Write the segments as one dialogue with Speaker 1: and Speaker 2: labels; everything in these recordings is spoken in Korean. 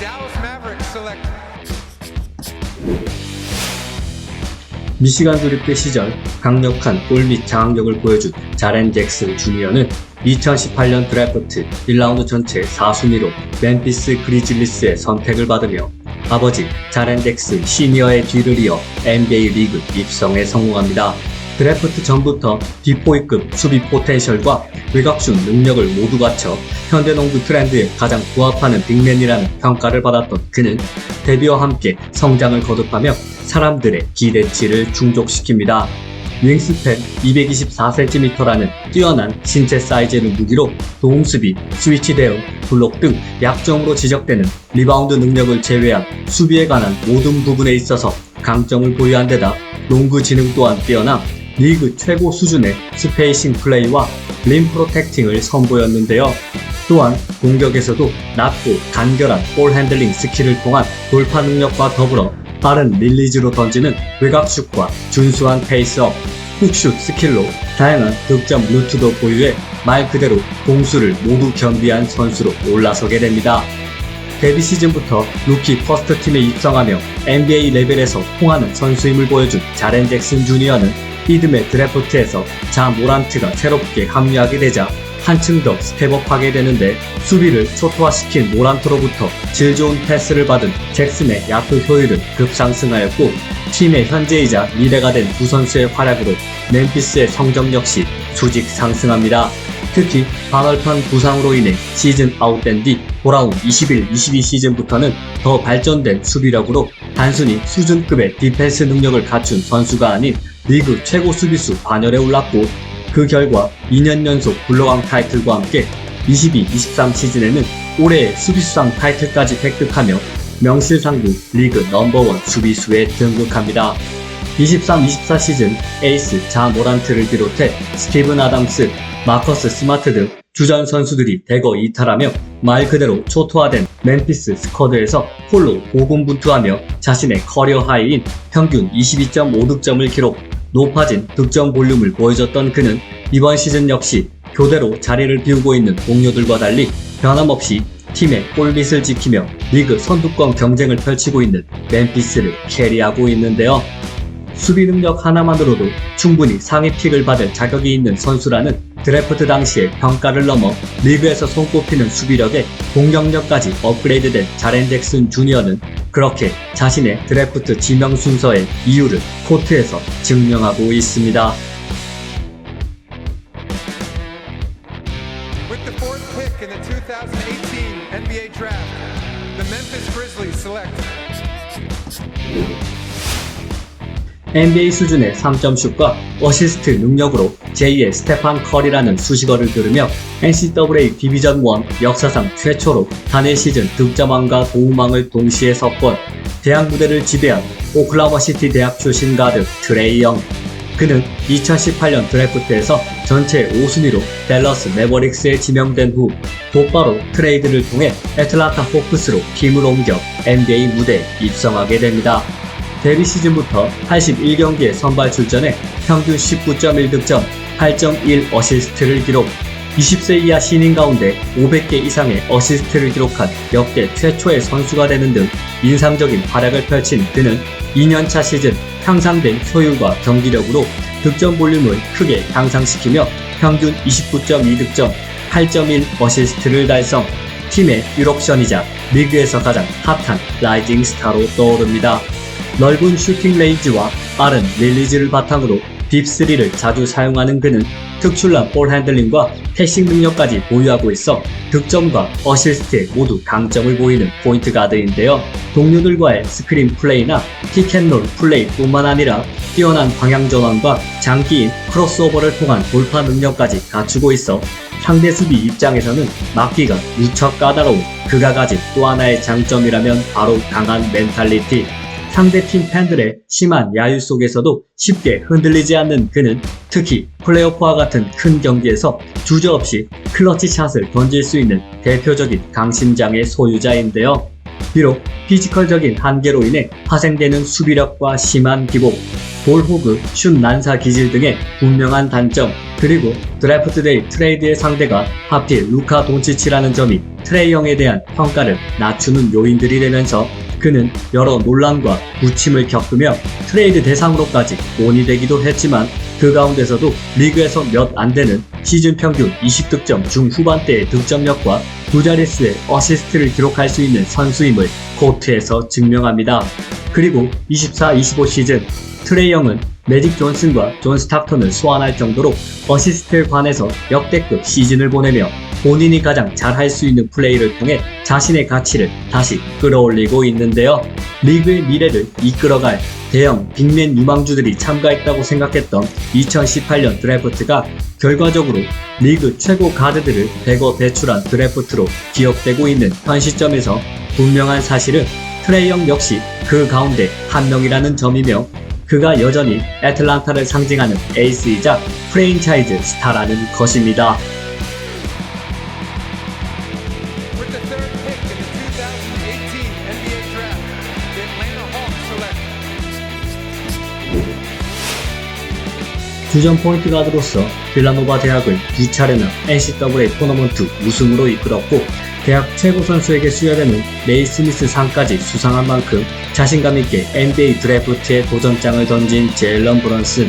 Speaker 1: Dallas Mavericks select
Speaker 2: 미시간 조립대 시절 강력한 볼 및 장악력을 보여준 자렌 잭슨 주니어는 2018년 드래프트 1라운드 전체 4순위로 멤피스 그리즐리스의 선택을 받으며 아버지 자렌 잭슨 시니어의 뒤를 이어 NBA 리그 입성에 성공합니다. 드래프트 전부터 빅보이급 수비 포텐셜과 외곽슛 능력을 모두 갖춰 현대농구 트렌드에 가장 부합하는 빅맨이라는 평가를 받았던 그는 데뷔와 함께 성장을 거듭하며 사람들의 기대치를 충족시킵니다. 윙스팬 224cm라는 뛰어난 신체 사이즈를 무기로 도움수비, 스위치 대응, 블록 등 약점으로 지적되는 리바운드 능력을 제외한 수비에 관한 모든 부분에 있어서 강점을 보유한 데다 농구 지능 또한 뛰어나 리그 최고 수준의 스페이싱 플레이와 림 프로텍팅을 선보였는데요. 또한 공격에서도 낮고 간결한 볼 핸들링 스킬을 통한 돌파 능력과 더불어 빠른 릴리즈로 던지는 외곽슛과 준수한 페이스업, 훅슛 스킬로 다양한 득점 루트도 보유해 말 그대로 공수를 모두 겸비한 선수로 올라서게 됩니다. 데뷔 시즌부터 루키 퍼스트 팀에 입성하며 NBA 레벨에서 통하는 선수임을 보여준 자렌 잭슨 주니어는 이듬해 드래프트에서 자 모란트가 새롭게 합류하게 되자 한층 더 스텝업하게 되는데 수비를 초토화시킨 모란트로부터 질 좋은 패스를 받은 잭슨의 야투 효율은 급상승하였고 팀의 현재이자 미래가 된 두 선수의 활약으로 멤피스의 성적 역시 수직 상승합니다. 특히 방열판 부상으로 인해 시즌 아웃된 뒤 돌아온 21-22 시즌부터는 더 발전된 수비력으로 단순히 수준급의 디펜스 능력을 갖춘 선수가 아닌 리그 최고 수비수 반열에 올랐고 그 결과 2년 연속 블로왕 타이틀과 함께 22-23 시즌에는 올해의 수비수상 타이틀까지 획득하며 명실상부 리그 넘버원 수비수에 등극합니다. 23-24 시즌 에이스 자 모란트를 비롯해 스티븐 아담스, 마커스 스마트 등 주전 선수들이 대거 이탈하며 말 그대로 초토화된 멤피스 스쿼드에서 홀로 고군분투하며 자신의 커리어 하이인 평균 22.5득점을 기록, 높아진 득점 볼륨을 보여줬던 그는 이번 시즌 역시 교대로 자리를 비우고 있는 동료들과 달리 변함없이 팀의 골밑을 지키며 리그 선두권 경쟁을 펼치고 있는 멤피스를 캐리하고 있는데요. 수비 능력 하나만으로도 충분히 상위 픽을 받을 자격이 있는 선수라는 드래프트 당시의 평가를 넘어 리그에서 손꼽히는 수비력에 공격력까지 업그레이드된 자렌 잭슨 주니어는 그렇게 자신의 드래프트 지명 순서의 이유를 코트에서 증명하고 있습니다.
Speaker 1: with the fourth pick in the 2018 NBA draft. The Memphis Grizzlies select
Speaker 2: NBA 수준의 3점슛과 어시스트 능력으로 제2의 스테판 커리라는 수식어를 들으며 NCAA 디비전 1 역사상 최초로 단일 시즌 득점왕과 도움왕을 동시에 석권, 대학 무대를 지배한 오클라호마시티 대학 출신 가드 트레이 영. 그는 2018년 드래프트에서 전체 5순위로 댈러스 매버릭스에 지명된 후 곧바로 트레이드를 통해 애틀란타 호크스로 팀을 옮겨 NBA 무대에 입성하게 됩니다. 데뷔 시즌부터 81경기에 선발 출전해 평균 19.1득점, 8.1 어시스트를 기록, 20세 이하 신인 가운데 500개 이상의 어시스트를 기록한 역대 최초의 선수가 되는 등 인상적인 활약을 펼친 그는 2년차 시즌 향상된 효율과 경기력으로 득점 볼륨을 크게 향상시키며 평균 29.2득점, 8.1 어시스트를 달성, 팀의 유럽션이자 리그에서 가장 핫한 라이징 스타로 떠오릅니다. 넓은 슈팅 레인지와 빠른 릴리즈를 바탕으로 딥3를 자주 사용하는 그는 특출난 볼 핸들링과 패싱 능력까지 보유하고 있어 득점과 어시스트에 모두 강점을 보이는 포인트 가드인데요. 동료들과의 스크린 플레이나 픽앤롤 플레이뿐만 아니라 뛰어난 방향 전환과 장기인 크로스오버를 통한 돌파 능력까지 갖추고 있어 상대 수비 입장에서는 막기가 무척 까다로운 그가 가진 또 하나의 장점이라면 바로 강한 멘탈리티. 상대팀 팬들의 심한 야유 속에서도 쉽게 흔들리지 않는 그는 특히 플레이오프와 같은 큰 경기에서 주저없이 클러치 샷을 던질 수 있는 대표적인 강심장의 소유자인데요. 비록 피지컬적인 한계로 인해 파생되는 수비력과 심한 기복, 볼 호그, 슛 난사 기질 등의 분명한 단점, 그리고 드래프트 데이 트레이드의 상대가 하필 루카 돈치치라는 점이 트레이 형에 대한 평가를 낮추는 요인들이 되면서 그는 여러 논란과 부침을 겪으며 트레이드 대상으로까지 논의되기도 했지만 그 가운데서도 리그에서 몇 안되는 시즌 평균 20득점 중후반대의 득점력과 두 자릿수의 어시스트를 기록할 수 있는 선수임을 코트에서 증명합니다. 그리고 24-25 시즌 트레이 형은 매직 존슨과 존 스타크턴을 소환할 정도로 어시스트에 관해서 역대급 시즌을 보내며 본인이 가장 잘할 수 있는 플레이를 통해 자신의 가치를 다시 끌어올리고 있는데요. 리그의 미래를 이끌어갈 대형 빅맨 유망주들이 참가했다고 생각했던 2018년 드래프트가 결과적으로 리그 최고 가드들을 대거 배출한 드래프트로 기억되고 있는 현 시점에서 분명한 사실은 트레이 형 역시 그 가운데 한 명이라는 점이며 그가 여전히 애틀란타를 상징하는 에이스이자 프랜차이즈 스타라는 것입니다.
Speaker 1: With the third pick in the 2018 NBA Draft, the Atlanta Hawks select
Speaker 2: 주전 포인트 가드로서 빌라노바 대학을 두 차례나 NCAA 토너먼트 우승으로 이끌었고 대학 최고 선수에게 수여되는 네이스미스 상까지 수상한 만큼 자신감있게 NBA 드래프트에 도전장을 던진 제일런 브런슨.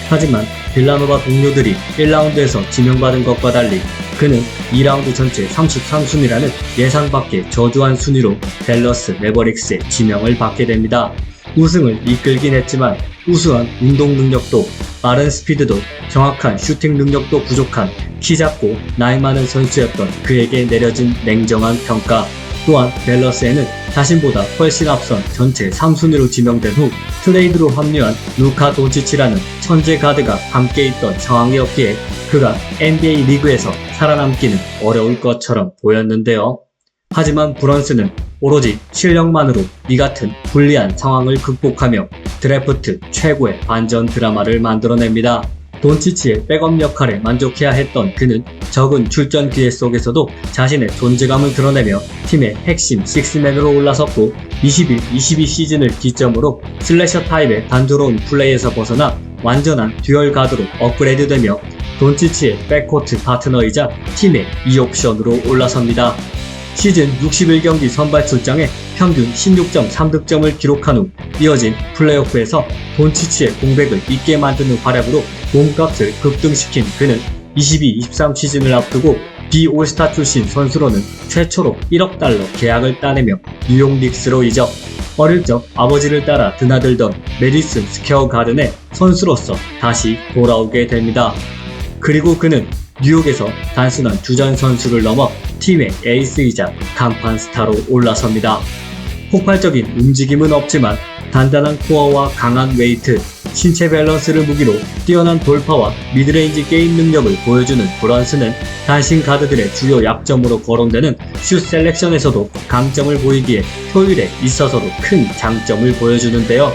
Speaker 2: 하지만 빌라노바 동료들이 1라운드에서 지명받은 것과 달리 그는 2라운드 전체 33순위라는 예상 밖의 저조한 순위로 댈러스 매버릭스에 지명을 받게 됩니다. 우승을 이끌긴 했지만 우수한 운동 능력도 빠른 스피드도 정확한 슈팅 능력도 부족한 키 작고 나이 많은 선수였던 그에게 내려진 냉정한 평가. 또한 댈러스에는 자신보다 훨씬 앞선 전체 3순위로 지명된 후 트레이드로 합류한 루카 돈치치라는 천재 가드가 함께 있던 상황이었기에 그가 NBA 리그에서 살아남기는 어려울 것처럼 보였는데요. 하지만 브런슨은 오로지 실력만으로 이 같은 불리한 상황을 극복하며 드래프트 최고의 반전 드라마를 만들어냅니다. 돈치치의 백업 역할에 만족해야 했던 그는 적은 출전 기회 속에서도 자신의 존재감을 드러내며 팀의 핵심 식스맨으로 올라섰고 21-22 시즌을 기점으로 슬래셔 타입의 단조로운 플레이에서 벗어나 완전한 듀얼 가드로 업그레이드되며 돈치치의 백코트 파트너이자 팀의 2옵션으로 올라섭니다. 시즌 61경기 선발 출장에 평균 16.3득점을 기록한 후 이어진 플레이오프에서 돈치치의 공백을 있게 만드는 활약으로 몸값을 급등시킨 그는 22-23 시즌을 앞두고 비올스타 출신 선수로는 최초로 1억 달러 계약을 따내며 뉴욕 닉스로 이적. 어릴 적 아버지를 따라 드나들던 메디슨 스퀘어 가든의 선수로서 다시 돌아오게 됩니다. 그리고 그는 뉴욕에서 단순한 주전 선수를 넘어 팀의 에이스이자 간판 스타로 올라섭니다. 폭발적인 움직임은 없지만 단단한 코어와 강한 웨이트, 신체 밸런스를 무기로 뛰어난 돌파와 미드레인지 게임 능력을 보여주는 브런슨은 단신 가드들의 주요 약점으로 거론되는 슛 셀렉션에서도 강점을 보이기에 효율에 있어서도 큰 장점을 보여주는데요.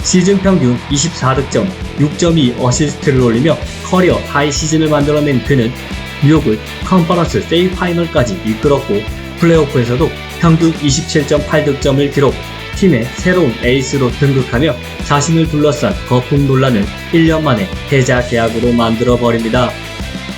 Speaker 2: 시즌 평균 24득점, 6.2 어시스트를 올리며 커리어 하이 시즌을 만들어낸 그는 뉴욕을 컨퍼런스 세이 파이널까지 이끌었고 플레이오프에서도 평균 27.8득점을 기록, 팀의 새로운 에이스로 등극하며 자신을 둘러싼 거품 논란을 1년 만에 해자 계약으로 만들어버립니다.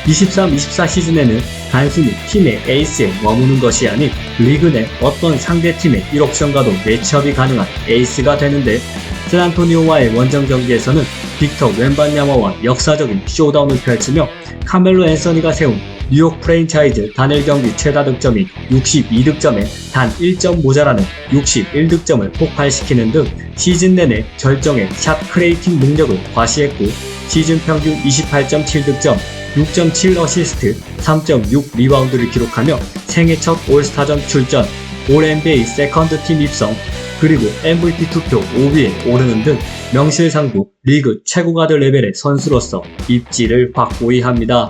Speaker 2: 23-24 시즌에는 단순히 팀의 에이스에 머무는 것이 아닌 리그 내 어떤 상대팀의 1옵션과도 매치업이 가능한 에이스가 되는데 샌안토니오와의 원정 경기에서는 빅터 웬반야마와 역사적인 쇼다운을 펼치며 카멜로 앤서니가 세운 뉴욕 프랜차이즈 단일 경기 최다 득점이 62득점에 단 1점 모자라는 61득점을 폭발시키는 등 시즌 내내 절정의 샷 크리에이팅 능력을 과시했고 시즌 평균 28.7득점, 6.7 어시스트, 3.6 리바운드를 기록하며 생애 첫 올스타전 출전, 올 NBA 세컨드 팀 입성, 그리고 MVP 투표 5위에 오르는 등 명실상부 리그 최고 가드 레벨의 선수로서 입지를 확고히 합니다.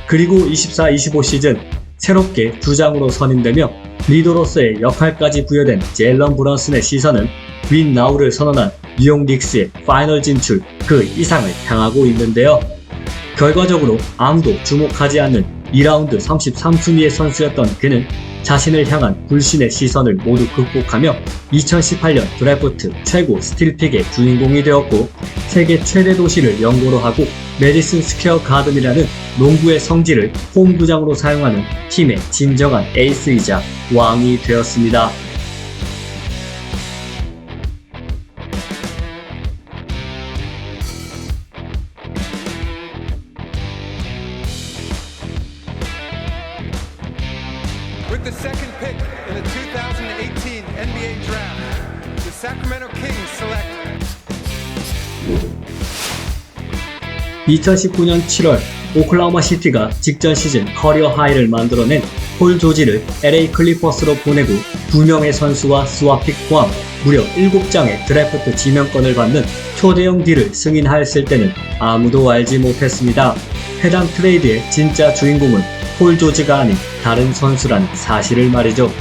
Speaker 2: 그리고 24-25 시즌 새롭게 주장으로 선임되며 리더로서의 역할까지 부여된 제일런 브런슨의 시선은 윈 나우를 선언한 뉴욕 닉스의 파이널 진출 그 이상을 향하고 있는데요. 결과적으로 아무도 주목하지 않는 2라운드 33순위의 선수였던 그는 자신을 향한 불신의 시선을 모두 극복하며 2018년 드래프트 최고 스틸픽의 주인공이 되었고 세계 최대 도시를 연고로 하고 메디슨 스퀘어 가든이라는 농구의 성지를 홈구장으로 사용하는 팀의 진정한 에이스이자 왕이 되었습니다.
Speaker 1: With the second pick in the 2018 NBA Draft, the Sacramento Kings select
Speaker 2: 2019년 7월 오클라호마 시티가 직전 시즌 커리어 하이를 만들어낸 폴 조지를 LA 클리퍼스로 보내고 2명의 선수와 스와픽 포함 무려 7장의 드래프트 지명권을 받는 초대형 딜을 승인하였을 때는 아무도 알지 못했습니다. 해당 트레이드의 진짜 주인공은 폴 조지가 아닌 다른 선수라는 사실을 말이죠.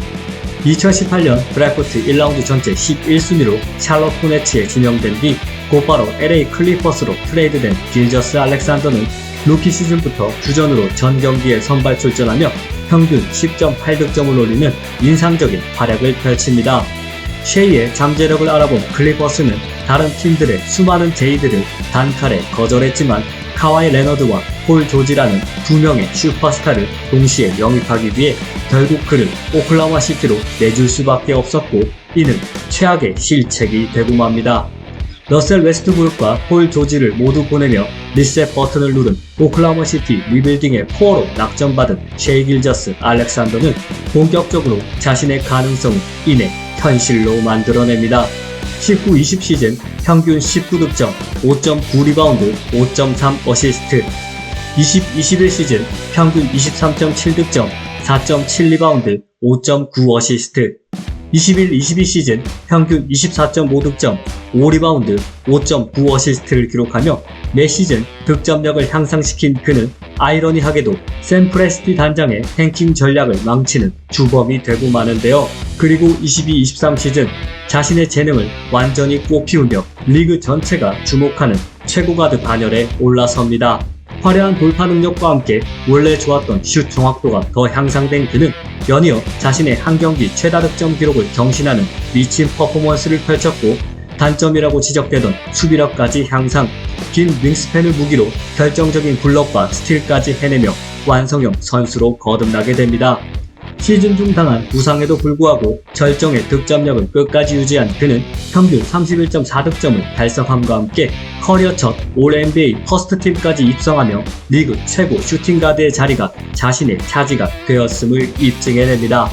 Speaker 2: 2018년 드래프트 1라운드 전체 11순위로 샬럿 호네츠에 지명된 뒤 곧바로 LA 클리퍼스로 트레이드된 길저스 알렉산더는 루키 시즌부터 주전으로 전 경기에 선발 출전하며 평균 10.8득점을 올리는 인상적인 활약을 펼칩니다. 쉐이의 잠재력을 알아본 클리퍼스는 다른 팀들의 수많은 제의들을 단칼에 거절했지만 카와이 레너드와 폴 조지라는 2명의 슈퍼스타를 동시에 영입하기 위해 결국 그를 오클라호마 시티로 내줄 수밖에 없었고 이는 최악의 실책이 되고 맙니다. 러셀 웨스트브룩과 폴 조지를 모두 보내며 리셋 버튼을 누른 오클라호마 시티 리빌딩의 포어로 낙점받은 셰이 길저스 알렉산더는 본격적으로 자신의 가능성을 이내 현실로 만들어냅니다. 19-20 시즌 평균 19득점, 5.9 리바운드, 5.3 어시스트. 20-21 시즌 평균 23.7득점, 4.7 리바운드, 5.9 어시스트. 21-22 시즌 평균 24.5득점, 5 리바운드, 5.9 어시스트를 기록하며 매 시즌 득점력을 향상시킨 그는 아이러니하게도 샘 프레스티 단장의 탱킹 전략을 망치는 주범이 되고 마는데요. 그리고 22-23 시즌 자신의 재능을 완전히 꽃피우며 리그 전체가 주목하는 최고 가드 반열에 올라섭니다. 화려한 돌파 능력과 함께 원래 좋았던 슛 정확도가 더 향상된 그는 연이어 자신의 한 경기 최다 득점 기록을 경신하는 미친 퍼포먼스를 펼쳤고 단점이라고 지적되던 수비력까지 향상, 긴 윙스팬을 무기로 결정적인 블록과 스틸까지 해내며 완성형 선수로 거듭나게 됩니다. 시즌 중 당한 부상에도 불구하고 절정의 득점력을 끝까지 유지한 그는 평균 31.4득점을 달성함과 함께 커리어 첫 올 NBA 퍼스트팀까지 입성하며 리그 최고 슈팅가드의 자리가 자신의 차지가 되었음을 입증해냅니다.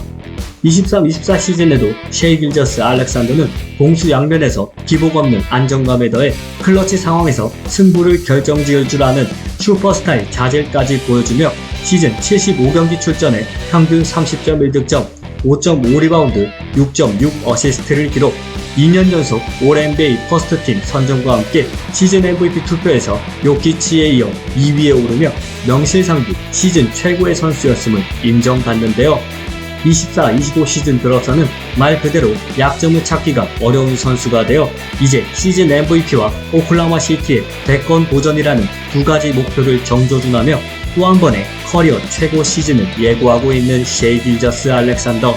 Speaker 2: 23-24 시즌에도 셰이 길저스 알렉산더는 공수 양면에서 기복 없는 안정감에 더해 클러치 상황에서 승부를 결정지을 줄 아는 슈퍼스타의 자질까지 보여주며 시즌 75경기 출전에 평균 30.1득점, 5.5 리바운드, 6.6 어시스트를 기록, 2년 연속 올 NBA 퍼스트팀 선정과 함께 시즌 MVP 투표에서 요키치에 이어 2위에 오르며 명실상부 시즌 최고의 선수였음을 인정받는데요. 24-25 시즌 들어서는 말 그대로 약점을 찾기가 어려운 선수가 되어 이제 시즌 MVP와 오클라호마 시티의 대권 도전이라는 두 가지 목표를 정조준하며 또 한 번의 커리어 최고 시즌을 예고하고 있는 셰이 길저스 알렉산더.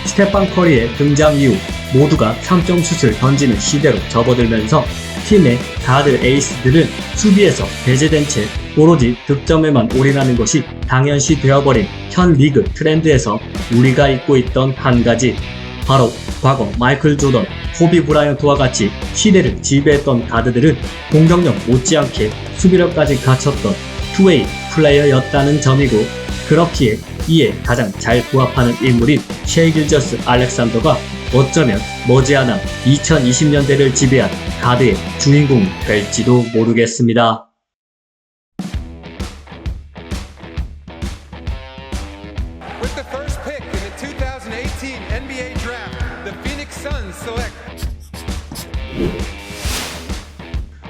Speaker 2: 스테판 커리의 등장 이후 모두가 3점 슛을 던지는 시대로 접어들면서 팀의 가드 에이스들은 수비에서 배제된 채 오로지 득점에만 올인하는 것이 당연시 되어버린 현 리그 트렌드에서 우리가 잊고 있던 한 가지, 바로 과거 마이클 조던, 코비 브라이언트와 같이 시대를 지배했던 가드들은 공격력 못지않게 수비력까지 갖췄던 투웨이 플레이어였다는 점이고, 그렇기에 이에 가장 잘 부합하는 인물인 셰이 길저스 알렉산더가 어쩌면 머지않아 2020년대를 지배한 가드의 주인공이 될지도 모르겠습니다.
Speaker 1: with the first pick in the 2018 NBA Draft, the Phoenix Suns select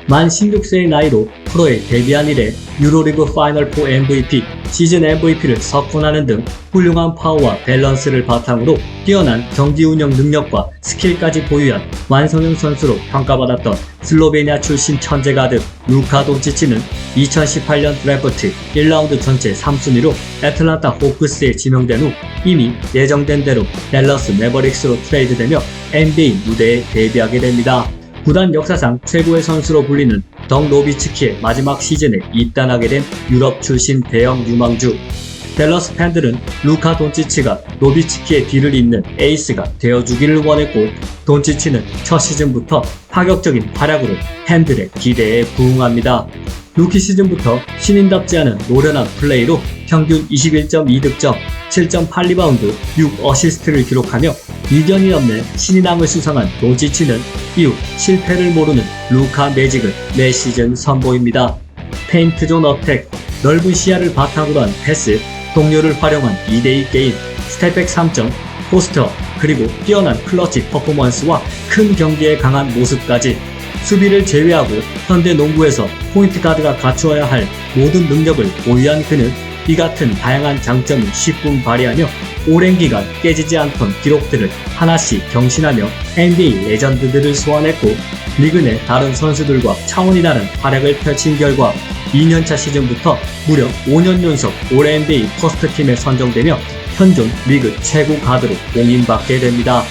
Speaker 2: 만 16세의 나이로 프로에 데뷔한 이래 유로리그 파이널 4 MVP, 시즌 MVP를 석권하는 등 훌륭한 파워와 밸런스를 바탕으로 뛰어난 경기 운영 능력과 스킬까지 보유한 완성형 선수로 평가받았던 슬로베니아 출신 천재 가드 루카 돈치치는 2018년 드래프트 1라운드 전체 3순위로 애틀란타 호크스에 지명된 후 이미 예정된 대로 댈러스 매버릭스로 트레이드되며 NBA 무대에 데뷔하게 됩니다. 구단 역사상 최고의 선수로 불리는 덩 노비츠키의 마지막 시즌에 입단하게 된 유럽 출신 대형 유망주. 댈러스 팬들은 루카 돈치치가 노비츠키의 뒤를 잇는 에이스가 되어주기를 원했고, 돈치치는 첫 시즌부터 파격적인 활약으로 팬들의 기대에 부응합니다. 루키 시즌부터 신인답지 않은 노련한 플레이로 평균 21.2득점, 7.8리바운드, 6어시스트를 기록하며 이견이 없는 신인왕을 수상한 돈치치는 이후 실패를 모르는 루카 매직을 매 시즌 선보입니다. 페인트존 어택, 넓은 시야를 바탕으로 한 패스, 동료를 활용한 2대2 게임, 스텝백 3점, 포스터, 그리고 뛰어난 클러치 퍼포먼스와 큰 경기에 강한 모습까지 수비를 제외하고 현대 농구에서 포인트 가드가 갖추어야 할 모든 능력을 보유한 그는 이 같은 다양한 장점을 쉽게 발휘하며 오랜 기간 깨지지 않던 기록들을 하나씩 경신하며 NBA 레전드들을 소환했고, 리그 내 다른 선수들과 차원이 다른 활약을 펼친 결과 2년차 시즌부터 무려 5년 연속 올 NBA 퍼스트팀에 선정되며 현존 리그 최고 가드로 공인받게 됩니다.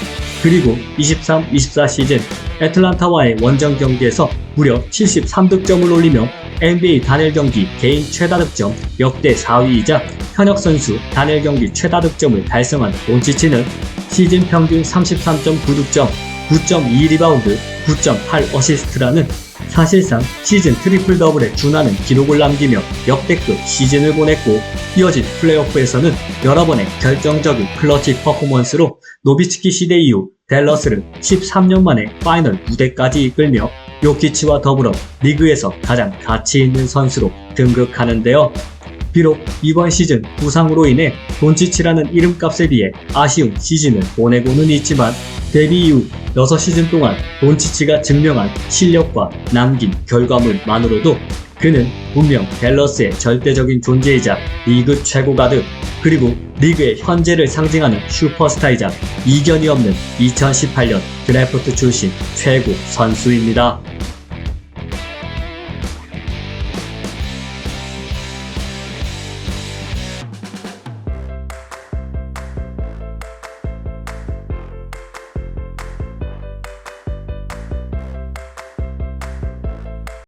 Speaker 2: 그리고 23-24 시즌 애틀란타와의 원정 경기에서 무려 73득점을 올리며 NBA 단일 경기 개인 최다 득점 역대 4위이자 현역 선수 단일 경기 최다 득점을 달성한 돈치치는 시즌 평균 33.9득점, 9.2리바운드, 9.8어시스트라는 사실상 시즌 트리플 더블에 준하는 기록을 남기며 역대급 시즌을 보냈고, 이어진 플레이오프에서는 여러 번의 결정적인 클러치 퍼포먼스로 노비츠키 시대 이후 댈러스를 13년 만에 파이널 무대까지 이끌며 요키치와 더불어 리그에서 가장 가치 있는 선수로 등극하는데요. 비록 이번 시즌 부상으로 인해 돈치치라는 이름값에 비해 아쉬운 시즌을 보내고는 있지만, 데뷔 이후 6시즌 동안 돈치치가 증명한 실력과 남긴 결과물만으로도 그는 분명 댈러스의 절대적인 존재이자 리그 최고 가드, 그리고 리그의 현재를 상징하는 슈퍼스타이자 이견이 없는 2018년 드래프트 출신 최고 선수입니다.